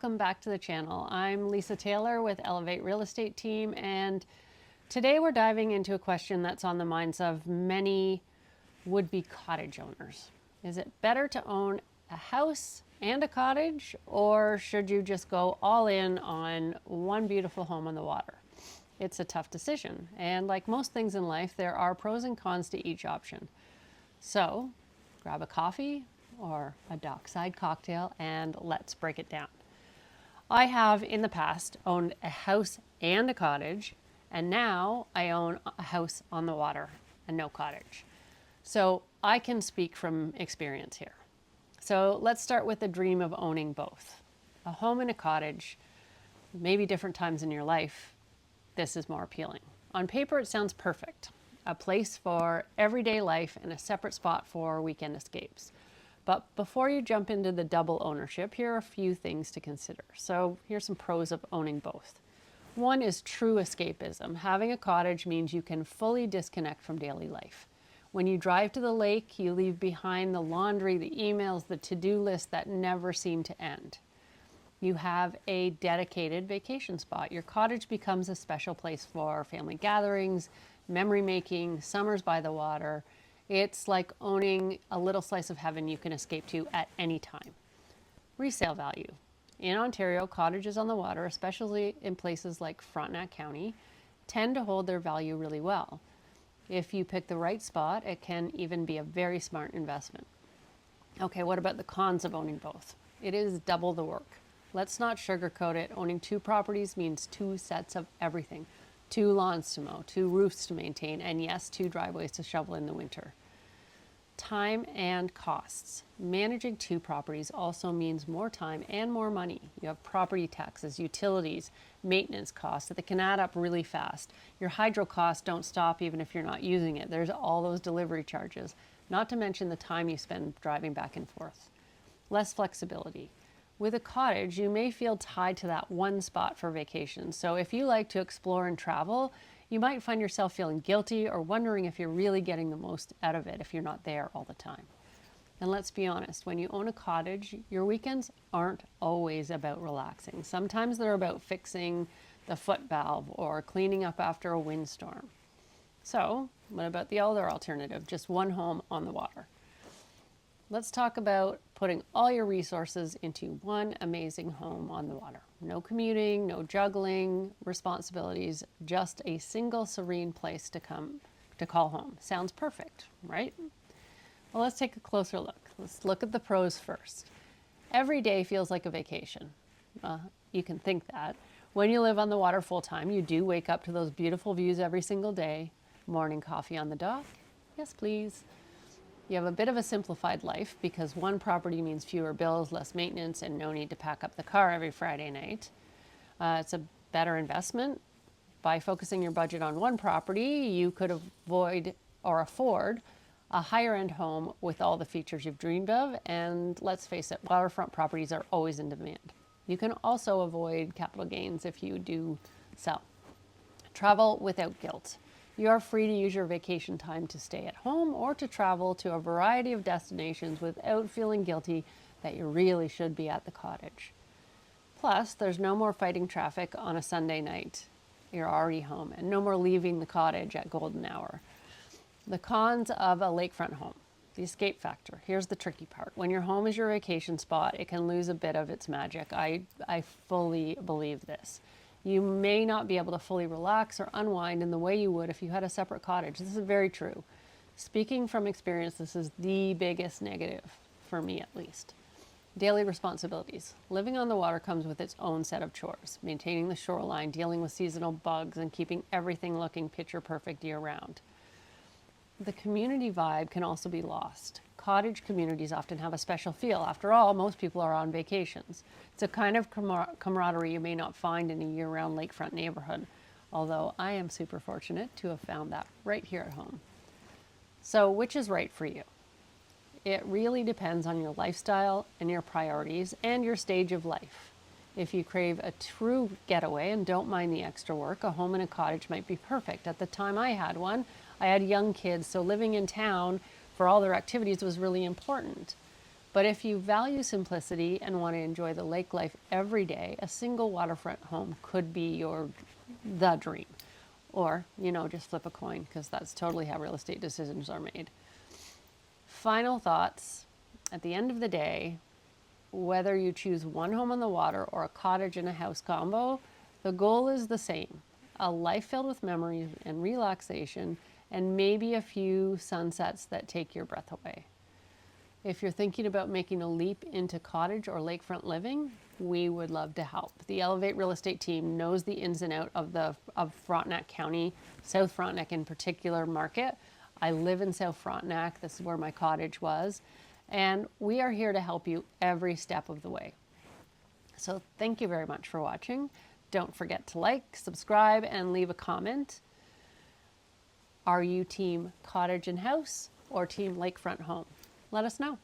welcome back to the channel. I'm Lisa Taylor with Elevate Real Estate Team, and today we're diving into a question that's on the minds of many would-be cottage owners. Is it better to own a house and a cottage, or should you just go all in on one beautiful home on the water? It's a tough decision, and like most things in life, there are pros and cons to each option. So grab a coffee or a dockside cocktail and let's break it down. I have in the past owned a house and a cottage, and now I own a house on the water and no cottage. So I can speak from experience here. So let's start with the dream of owning both. A home and a cottage, maybe different times in your life, this is more appealing. On paper, it sounds perfect. A place for everyday life and a separate spot for weekend escapes. But before you jump into the double ownership, here are a few things to consider. So here's some pros of owning both. One is true escapism. Having a cottage means you can fully disconnect from daily life. When you drive to the lake, you leave behind the laundry, the emails, the to-do list that never seem to end. You have a dedicated vacation spot. Your cottage becomes a special place for family gatherings, memory making, summers by the water. It's like owning a little slice of heaven you can escape to at any time. Resale value. In Ontario, cottages on the water, especially in places like Frontenac County, tend to hold their value really well. If you pick the right spot, it can even be a very smart investment. Okay, what about the cons of owning both? It is double the work. Let's not sugarcoat it. Owning two properties means two sets of everything. 2 lawns to mow, 2 roofs to maintain, and yes, 2 driveways to shovel in the winter. Time and costs. Managing 2 properties also means more time and more money. You have property taxes, utilities, maintenance costs that can add up really fast. Your hydro costs don't stop even if you're not using it. There's all those delivery charges, not to mention the time you spend driving back and forth. Less flexibility. With a cottage, you may feel tied to that one spot for vacation. So if you like to explore and travel, you might find yourself feeling guilty or wondering if you're really getting the most out of it if you're not there all the time. And let's be honest, when you own a cottage, your weekends aren't always about relaxing. Sometimes they're about fixing the foot valve or cleaning up after a windstorm. So what about the other alternative, just one home on the water? Let's talk about putting all your resources into one amazing home on the water. No commuting, no juggling responsibilities, just a single serene place to call home. Sounds perfect, right? Well, let's take a closer look. Let's look at the pros first. Every day feels like a vacation. You can think that. When you live on the water full time, you do wake up to those beautiful views every single day. Morning coffee on the dock? Yes, please. You have a bit of a simplified life because one property means fewer bills, less maintenance, and no need to pack up the car every Friday night. It's a better investment. By focusing your budget on one property, you could avoid or afford a higher end home with all the features you've dreamed of. And let's face it, waterfront properties are always in demand. You can also avoid capital gains if you do sell. Travel without guilt. You are free to use your vacation time to stay at home or to travel to a variety of destinations without feeling guilty that you really should be at the cottage. Plus, there's no more fighting traffic on a Sunday night. You're already home, and no more leaving the cottage at golden hour. The cons of a lakefront home. The escape factor. Here's the tricky part. When your home is your vacation spot, it can lose a bit of its magic. I fully believe this. You may not be able to fully relax or unwind in the way you would if you had a separate cottage. This is very true. Speaking from experience, this is the biggest negative, for me at least. Daily responsibilities. Living on the water comes with its own set of chores. Maintaining the shoreline, dealing with seasonal bugs, and keeping everything looking picture perfect year round. The community vibe can also be lost. Cottage communities often have a special feel. After all, most people are on vacations. It's a kind of camaraderie you may not find in a year-round lakefront neighborhood, although I am super fortunate to have found that right here at home. So which is right for you? It really depends on your lifestyle and your priorities and your stage of life. If you crave a true getaway and don't mind the extra work, a home in a cottage might be perfect. At the time I had one, I had young kids, so living in town for all their activities was really important. But if you value simplicity and want to enjoy the lake life every day, a single waterfront home could be the dream. Or, just flip a coin, because that's totally how real estate decisions are made. Final thoughts. At the end of the day, whether you choose one home on the water or a cottage and a house combo, the goal is the same. A life filled with memories and relaxation, and maybe a few sunsets that take your breath away. If you're thinking about making a leap into cottage or lakefront living, we would love to help. The Elevate Real Estate team knows the ins and outs of Frontenac County, South Frontenac in particular market. I live in South Frontenac. This is where my cottage was. And we are here to help you every step of the way. So thank you very much for watching. Don't forget to like, subscribe, and leave a comment. Are you team cottage and house or team lakefront home? Let us know.